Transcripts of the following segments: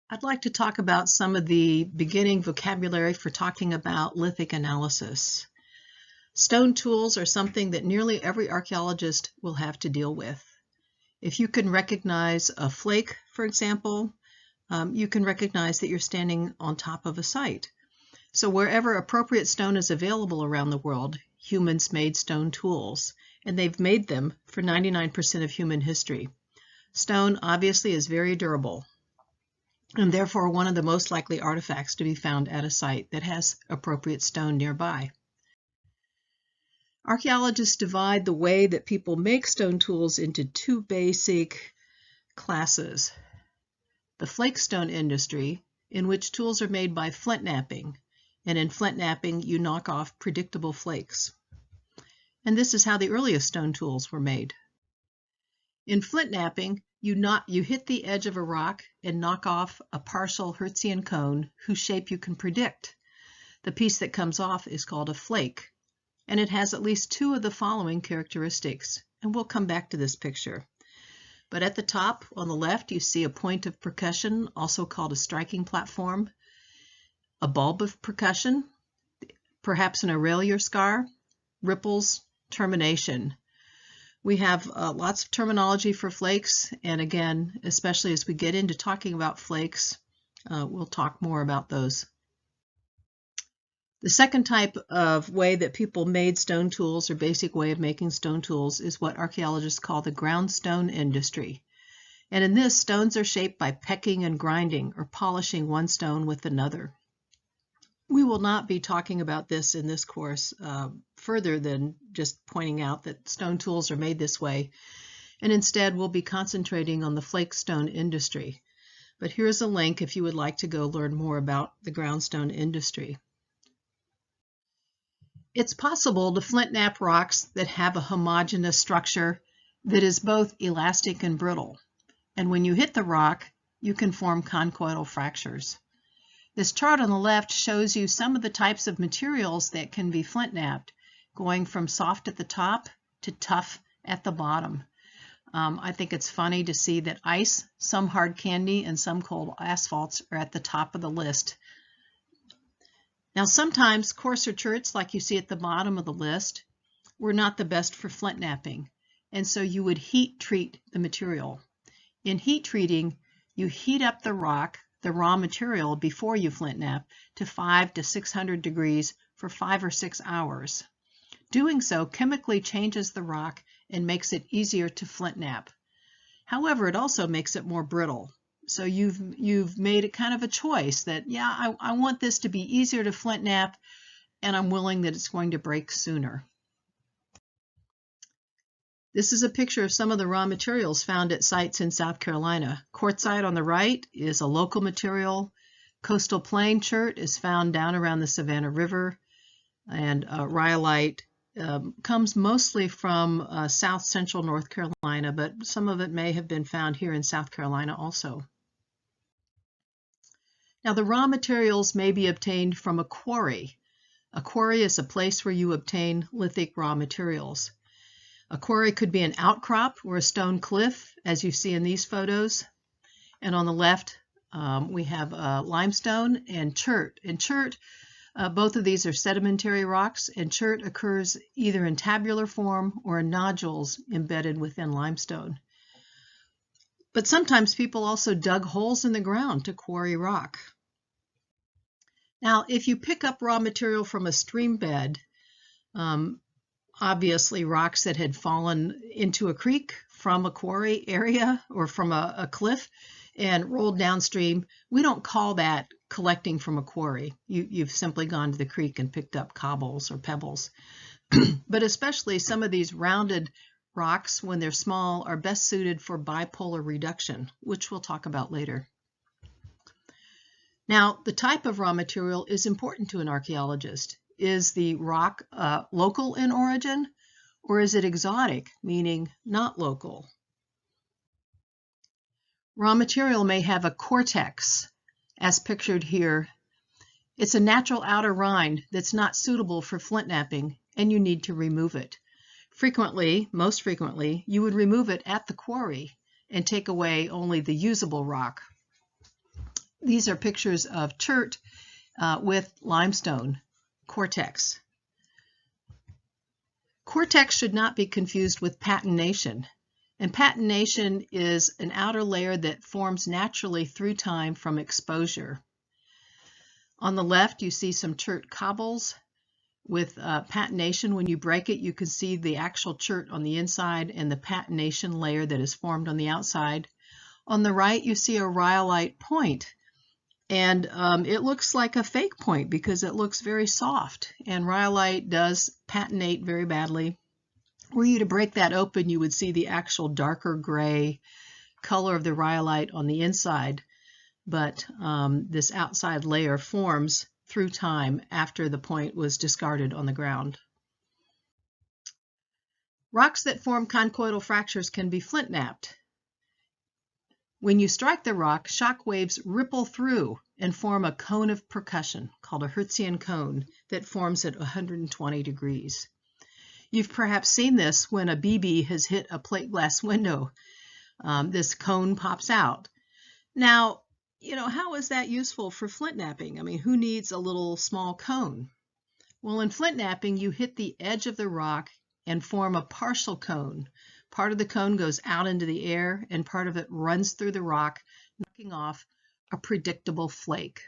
I'd like to talk about some of the beginning vocabulary for talking about lithic analysis. Stone tools are something that nearly every archaeologist will have to deal with. If you can recognize a flake, for example, you can recognize that you're standing on top of a site. So wherever appropriate stone is available around the world, humans made stone tools, and they've made them for 99% of human history. Stone obviously is very durable, and therefore one of the most likely artifacts to be found at a site that has appropriate stone nearby. Archaeologists divide the way that people make stone tools into two basic classes. The flake stone industry, in which tools are made by flintknapping, and in flintknapping you knock off predictable flakes. And this is how the earliest stone tools were made. In flintknapping, you hit the edge of a rock and knock off a partial Herzian cone whose shape you can predict. The piece that comes off is called a flake, and it has at least two of the following characteristics, and we'll come back to this picture. But at the top, on the left, you see a point of percussion, also called a striking platform, a bulb of percussion, perhaps an aurelier scar, ripples, termination. We have lots of terminology for flakes, and again, especially as we get into talking about flakes, we'll talk more about those. The second type of way that people made stone tools, or basic way of making stone tools, is what archaeologists call the ground stone industry. And in this, stones are shaped by pecking and grinding, or polishing one stone with another. We will not be talking about this in this course further than just pointing out that stone tools are made this way, and instead we'll be concentrating on the flake stone industry. But here's a link if you would like to go learn more about the ground stone industry. It's possible to flintknap rocks that have a homogeneous structure that is both elastic and brittle, and when you hit the rock, you can form conchoidal fractures. This chart on the left shows you some of the types of materials that can be flintknapped, going from soft at the top to tough at the bottom. I think it's funny to see that ice, some hard candy, and some cold asphalts are at the top of the list. Now sometimes coarser cherts, like you see at the bottom of the list, were not the best for flintknapping, and so you would heat treat the material. In heat treating, you heat up the rock, the raw material, before you flintknap to 500 to 600 degrees for 5 or 6 hours. Doing so chemically changes the rock and makes it easier to flintknap. However, it also makes it more brittle. So you've made it kind of a choice that, yeah, I want this to be easier to flintknap, and I'm willing that it's going to break sooner. This is a picture of some of the raw materials found at sites in South Carolina. Quartzite on the right is a local material. Coastal plain chert is found down around the Savannah River, and rhyolite comes mostly from south central North Carolina, but some of it may have been found here in South Carolina also. Now, the raw materials may be obtained from a quarry. A quarry is a place where you obtain lithic raw materials. A quarry could be an outcrop or a stone cliff, as you see in these photos. And on the left, we have limestone and chert. And chert, both of these are sedimentary rocks, and chert occurs either in tabular form or in nodules embedded within limestone. But sometimes people also dug holes in the ground to quarry rock. Now, if you pick up raw material from a stream bed, obviously rocks that had fallen into a creek from a quarry area or from a cliff and rolled downstream, we don't call that collecting from a quarry. You've simply gone to the creek and picked up cobbles or pebbles. But especially some of these rounded rocks, when they're small, are best suited for bipolar reduction, which we'll talk about later. Now, the type of raw material is important to an archaeologist. Is the rock local in origin, or is it exotic, meaning not local? Raw material may have a cortex, as pictured here. It's a natural outer rind that's not suitable for flintknapping, and you need to remove it. Frequently, most frequently, you would remove it at the quarry and take away only the usable rock. These are pictures of chert with limestone cortex. Cortex should not be confused with patination. And patination is an outer layer that forms naturally through time from exposure. On the left, you see some chert cobbles with patination. When you break it, you can see the actual chert on the inside and the patination layer that is formed on the outside. On the right, you see a rhyolite point. And it looks like a fake point because it looks very soft. And rhyolite does patinate very badly. Were you to break that open, you would see the actual darker gray color of the rhyolite on the inside. But this outside layer forms through time after the point was discarded on the ground. Rocks that form conchoidal fractures can be flintknapped. When you strike the rock, shock waves ripple through and form a cone of percussion called a Herzian cone that forms at 120 degrees. You've perhaps seen this when a BB has hit a plate glass window. This cone pops out. Now, how is that useful for flintknapping? I mean, who needs a little small cone? Well, in flintknapping, you hit the edge of the rock and form a partial cone. Part of the cone goes out into the air and part of it runs through the rock, knocking off a predictable flake.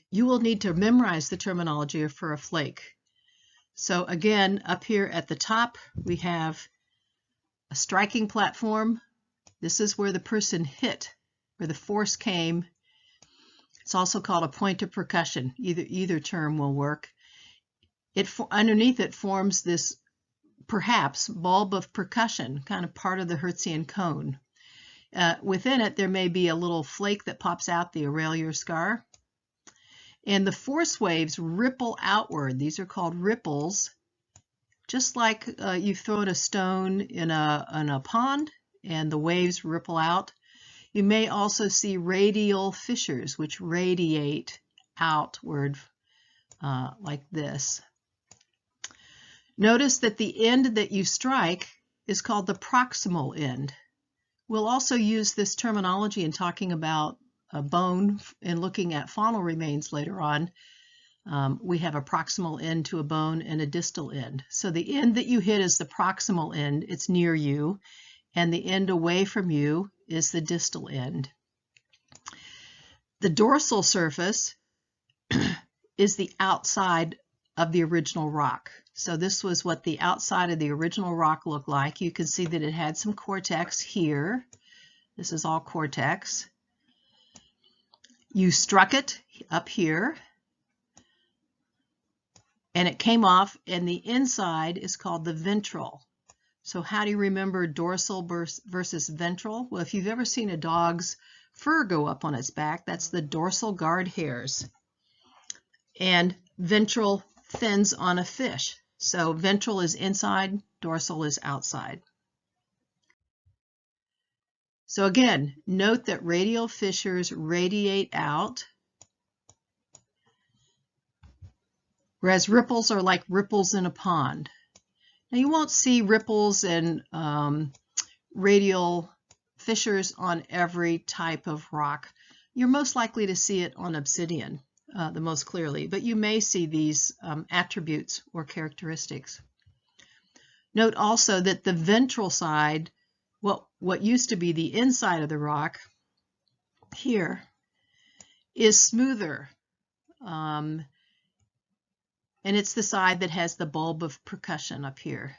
You will need to memorize the terminology for a flake. So again, up here at the top, we have a striking platform. This is where the person hit, where the force came. It's also called a point of percussion. Either term will work. Underneath it forms this perhaps bulb of percussion, kind of part of the Herzian cone. Within it, there may be a little flake that pops out, the aurelier scar. And the force waves ripple outward. These are called ripples, just like you've thrown a stone in a pond and the waves ripple out. You may also see radial fissures, which radiate outward like this. Notice that the end that you strike is called the proximal end. We'll also use this terminology in talking about a bone and looking at faunal remains later on. We have a proximal end to a bone and a distal end. So the end that you hit is the proximal end, it's near you, and the end away from you is the distal end. The dorsal surface is the outside of the original rock. So this was what the outside of the original rock looked like. You can see that it had some cortex here. This is all cortex. You struck it up here, and it came off, and the inside is called the ventral. So how do you remember dorsal versus ventral? Well, if you've ever seen a dog's fur go up on its back, that's the dorsal guard hairs. And ventral fins on a fish. So ventral is inside, dorsal is outside. So again, note that radial fissures radiate out, whereas ripples are like ripples in a pond. Now you won't see ripples and radial fissures on every type of rock. You're most likely to see it on obsidian the most clearly, but you may see these attributes or characteristics. Note also that the ventral side, what used to be the inside of the rock here, is smoother. And it's the side that has the bulb of percussion up here.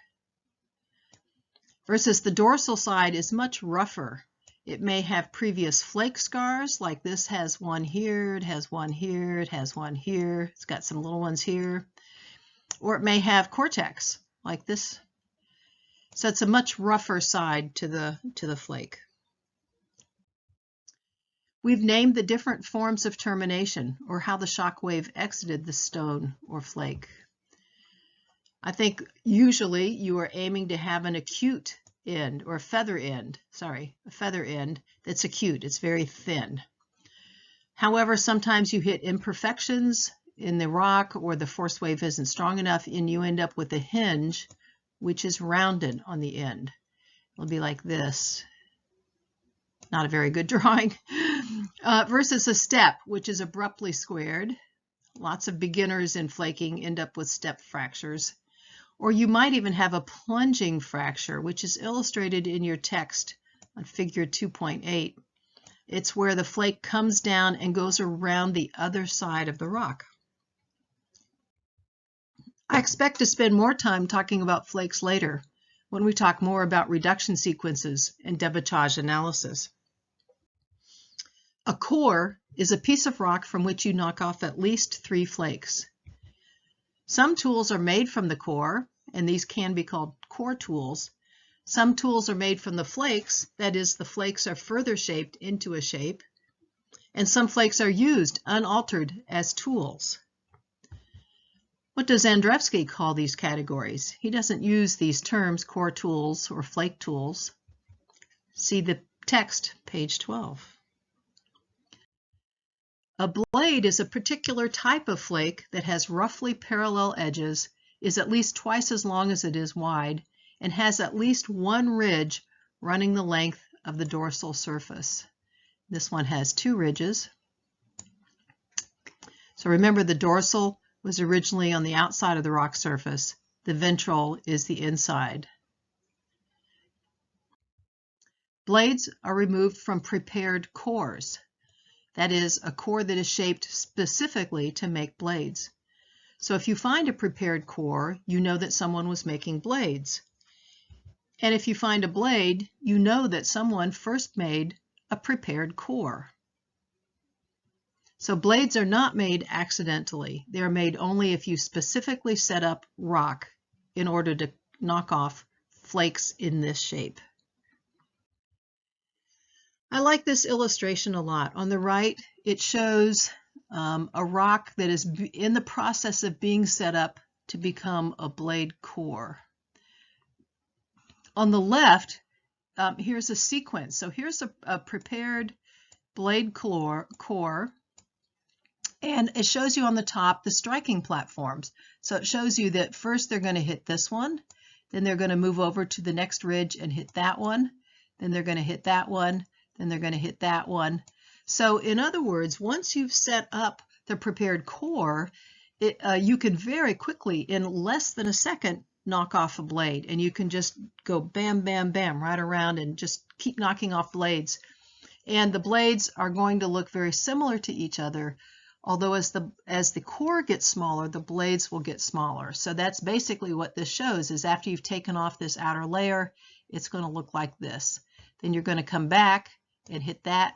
Versus the dorsal side is much rougher. It may have previous flake scars, like this has one here, it has one here, it has one here, it's got some little ones here. Or it may have cortex, like this. So it's a much rougher side to the flake. We've named the different forms of termination, or how the shock wave exited the stone or flake. I think usually you are aiming to have an acute end, or a feather end that's acute. It's very thin. However, sometimes you hit imperfections in the rock, or the force wave isn't strong enough, and you end up with a hinge which is rounded on the end. It'll be like this. Not a very good drawing. versus a step, which is abruptly squared. Lots of beginners in flaking end up with step fractures. Or you might even have a plunging fracture, which is illustrated in your text on figure 2.8. It's where the flake comes down and goes around the other side of the rock. I expect to spend more time talking about flakes later, when we talk more about reduction sequences and debitage analysis. A core is a piece of rock from which you knock off at least 3 flakes. Some tools are made from the core, and these can be called core tools. Some tools are made from the flakes, that is, the flakes are further shaped into a shape, and some flakes are used unaltered as tools. What does Andrzejewski call these categories? He doesn't use these terms, core tools or flake tools. See the text, page 12. A blade is a particular type of flake that has roughly parallel edges, is at least twice as long as it is wide, and has at least one ridge running the length of the dorsal surface. This one has 2 ridges. So remember, the dorsal was originally on the outside of the rock surface. The ventral is the inside. Blades are removed from prepared cores. That is, a core that is shaped specifically to make blades. So if you find a prepared core, you know that someone was making blades. And if you find a blade, you know that someone first made a prepared core. So blades are not made accidentally. They are made only if you specifically set up rock in order to knock off flakes in this shape. I like this illustration a lot. On the right, it shows a rock that is in the process of being set up to become a blade core. On the left, here's a sequence. So here's a prepared blade core, and it shows you on the top the striking platforms. So it shows you that first they're going to hit this one, then they're going to move over to the next ridge and hit that one, then they're going to hit that one, then they're going to hit that one. So in other words, once you've set up the prepared core, you can very quickly, in less than a second, knock off a blade, and you can just go bam, bam, bam right around and just keep knocking off blades. And the blades are going to look very similar to each other, although as the core gets smaller, the blades will get smaller. So that's basically what this shows, is after you've taken off this outer layer, it's going to look like this. Then you're going to come back and hit that.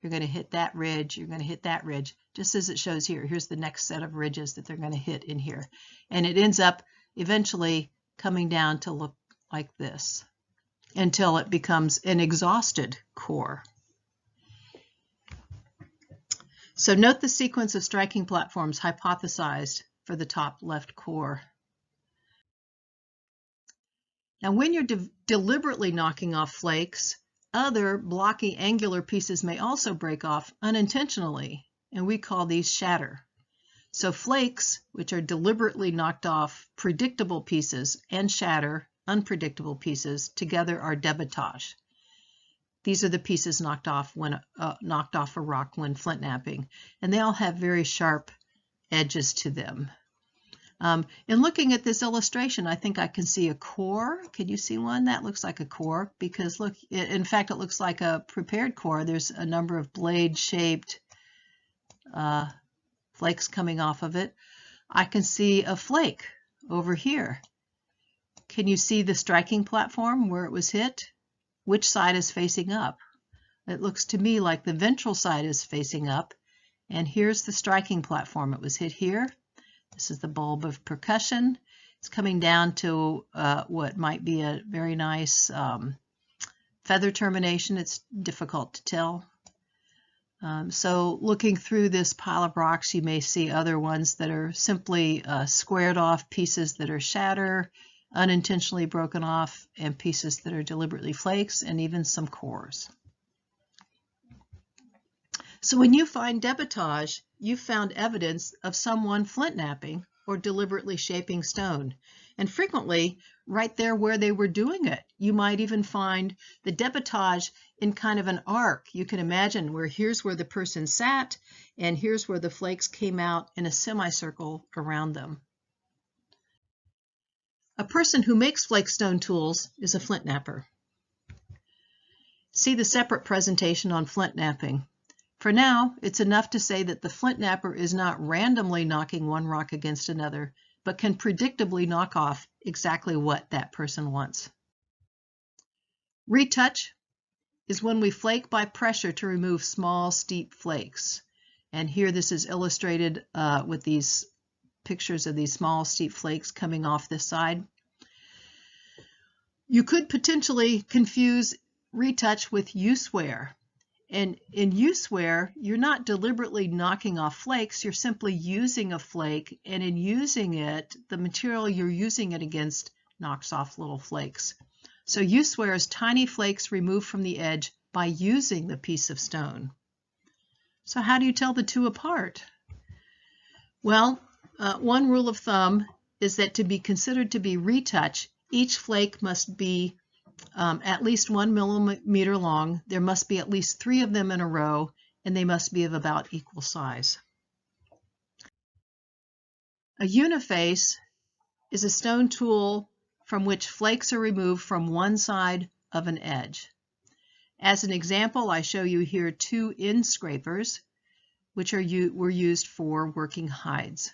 You're going to hit that ridge. You're going to hit that ridge, just as it shows here. Here's the next set of ridges that they're going to hit in here. And it ends up eventually coming down to look like this until it becomes an exhausted core. So note the sequence of striking platforms hypothesized for the top left core. Now, when you're deliberately knocking off flakes, other blocky angular pieces may also break off unintentionally, and we call these shatter. So flakes, which are deliberately knocked off predictable pieces, and shatter, unpredictable pieces, together are debitage. These are the pieces knocked off a rock when flintknapping, and they all have very sharp edges to them. In looking at this illustration, I think I can see a core. Can you see one? That looks like a core, because look, in fact, it looks like a prepared core. There's a number of blade-shaped flakes coming off of it. I can see a flake over here. Can you see the striking platform where it was hit? Which side is facing up? It looks to me like the ventral side is facing up, and here's the striking platform. It was hit here. This is the bulb of percussion. It's coming down to what might be a very nice feather termination. It's difficult to tell. So looking through this pile of rocks, you may see other ones that are simply squared off pieces that are shatter, unintentionally broken off, and pieces that are deliberately flakes, and even some cores. So when you find debitage, you found evidence of someone flintknapping or deliberately shaping stone. and frequently right there where they were doing it. You might even find the debitage in kind of an arc. You can imagine where here's where the person sat, and here's where the flakes came out in a semicircle around them. A person who makes flake stone tools is a flint napper. See the separate presentation on flint knapping. For now, it's enough to say that the flint napper is not randomly knocking one rock against another, but can predictably knock off exactly what that person wants. Retouch is when we flake by pressure to remove small, steep flakes. And here this is illustrated with these pictures of these small, steep flakes coming off this side. You could potentially confuse retouch with use wear. And in use wear, you're not deliberately knocking off flakes, you're simply using a flake, and in using it, the material you're using it against knocks off little flakes. So use wear is tiny flakes removed from the edge by using the piece of stone. So how do you tell the two apart? Well, one rule of thumb is that to be considered to be retouch, each flake must be at least 1 millimeter long. There must be at least 3 of them in a row, and they must be of about equal size. A uniface is a stone tool from which flakes are removed from one side of an edge. As an example, I show you here 2 end scrapers, which were used for working hides.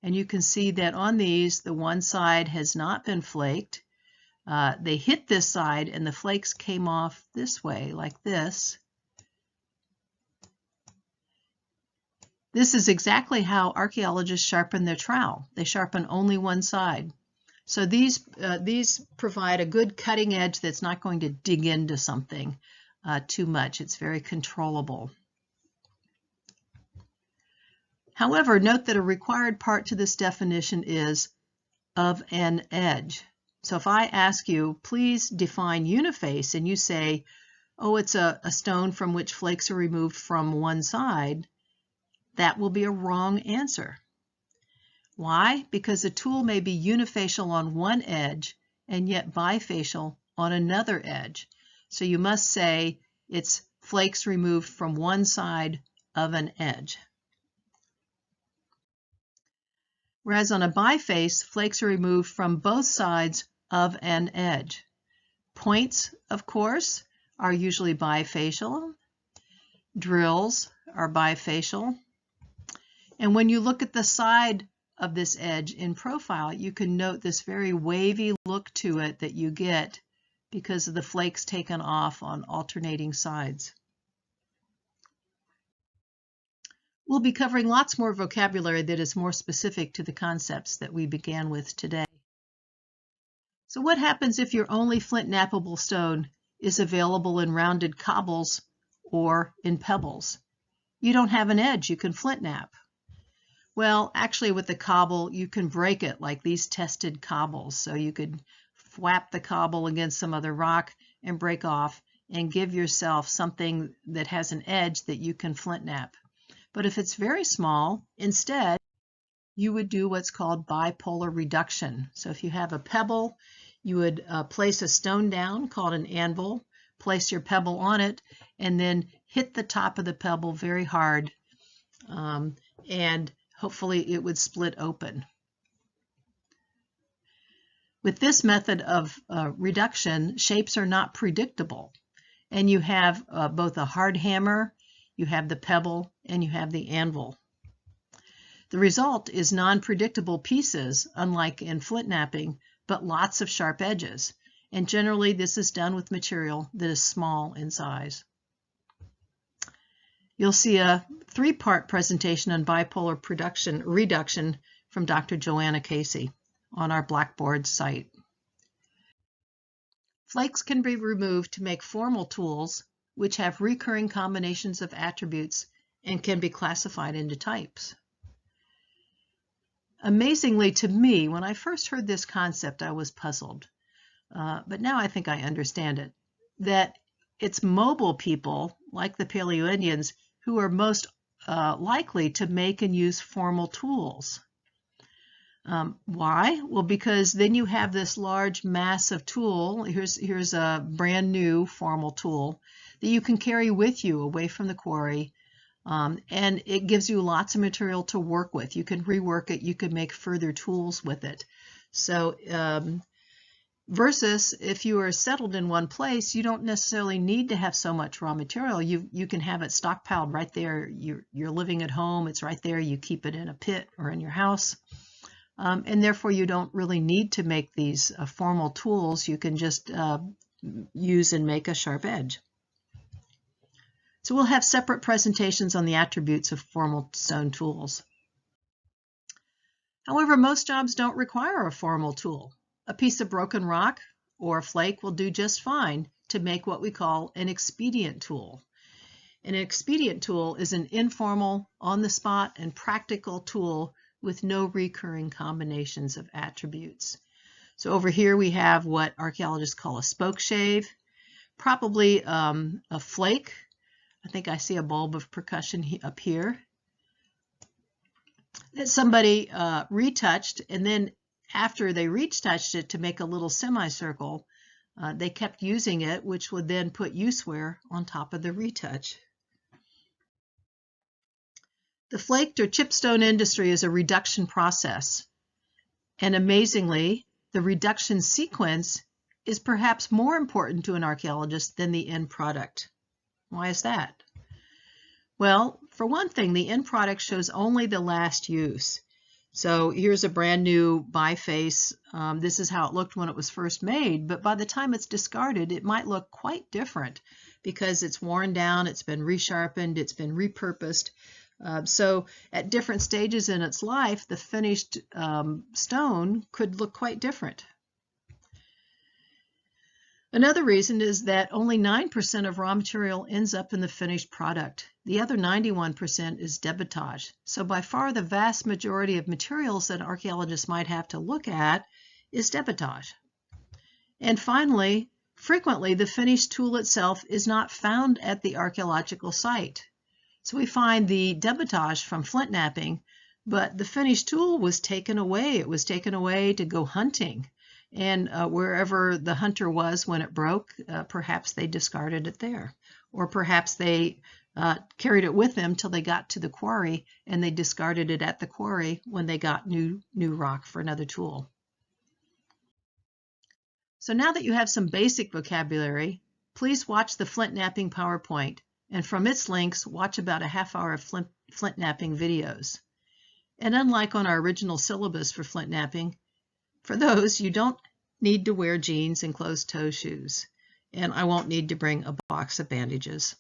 And you can see that on these, the one side has not been flaked. They hit this side and the flakes came off this way, like this. This is exactly how archaeologists sharpen their trowel. They sharpen only one side. So these provide a good cutting edge that's not going to dig into something too much. It's very controllable. However, note that a required part to this definition is of an edge. So if I ask you, please define uniface, and you say, oh, it's a stone from which flakes are removed from one side, that will be a wrong answer. Why? Because a tool may be unifacial on one edge and yet bifacial on another edge. So you must say it's flakes removed from one side of an edge. Whereas on a biface, flakes are removed from both sides of an edge. Points, of course, are usually bifacial. Drills are bifacial. And when you look at the side of this edge in profile, you can note this very wavy look to it that you get because of the flakes taken off on alternating sides. We'll be covering lots more vocabulary that is more specific to the concepts that we began with today. So what happens if your only flintknappable stone is available in rounded cobbles or in pebbles? You don't have an edge you can flintknap. Well, actually with the cobble, you can break it like these tested cobbles. So you could whap the cobble against some other rock and break off and give yourself something that has an edge that you can flintknap. But if it's very small, instead, you would do what's called bipolar reduction. So if you have a pebble, you would place a stone down called an anvil, place your pebble on it, and then hit the top of the pebble very hard, and hopefully it would split open. With this method of reduction, shapes are not predictable, and you have both a hard hammer, you have the pebble, and you have the anvil. The result is non-predictable pieces, unlike in flintknapping, but lots of sharp edges. And generally this is done with material that is small in size. You'll see a 3-part presentation on bipolar reduction from Dr. Joanna Casey on our Blackboard site. Flakes can be removed to make formal tools which have recurring combinations of attributes and can be classified into types. Amazingly to me, when I first heard this concept, I was puzzled. But now I think I understand it, that it's mobile people, like the Paleo-Indians, who are most likely to make and use formal tools. Why? Well, because then you have this large mass of tool. Here's a brand new formal tool that you can carry with you away from the quarry, and it gives you lots of material to work with. You can rework it. You can make further tools with it. So versus if you are settled in one place, you don't necessarily need to have so much raw material. You can have it stockpiled right there. You're living at home. It's right there. You keep it in a pit or in your house. And therefore you don't really need to make these formal tools. You can just use and make a sharp edge. So we'll have separate presentations on the attributes of formal stone tools. However, most jobs don't require a formal tool. A piece of broken rock or a flake will do just fine to make what we call an expedient tool. An expedient tool is an informal, on-the-spot, and practical tool with no recurring combinations of attributes. So over here we have what archaeologists call a spoke shave, probably a flake. I think I see a bulb of percussion up here that somebody retouched, and then after they retouched it to make a little semicircle, they kept using it, which would then put use wear on top of the retouch. The flaked or chipstone industry is a reduction process, and amazingly, the reduction sequence is perhaps more important to an archaeologist than the end product. Why is that? Well, for one thing, the end product shows only the last use. So here's a brand new biface. This is how it looked when it was first made, but by the time it's discarded, it might look quite different because it's worn down, it's been resharpened, it's been repurposed. So at different stages in its life, the finished stone could look quite different. Another reason is that only 9% of raw material ends up in the finished product. The other 91% is debitage. So by far the vast majority of materials that archaeologists might have to look at is debitage. And finally, frequently the finished tool itself is not found at the archaeological site. So we find the debitage from flintknapping, but the finished tool was taken away. It was taken away to go hunting. And wherever the hunter was when it broke, perhaps they discarded it there. Or perhaps they carried it with them till they got to the quarry and they discarded it at the quarry when they got new rock for another tool. So now that you have some basic vocabulary, please watch the flintknapping PowerPoint, and from its links, watch about a half hour of flintknapping videos. And unlike on our original syllabus for flintknapping, for those, you don't need to wear jeans and closed-toe shoes, and I won't need to bring a box of bandages.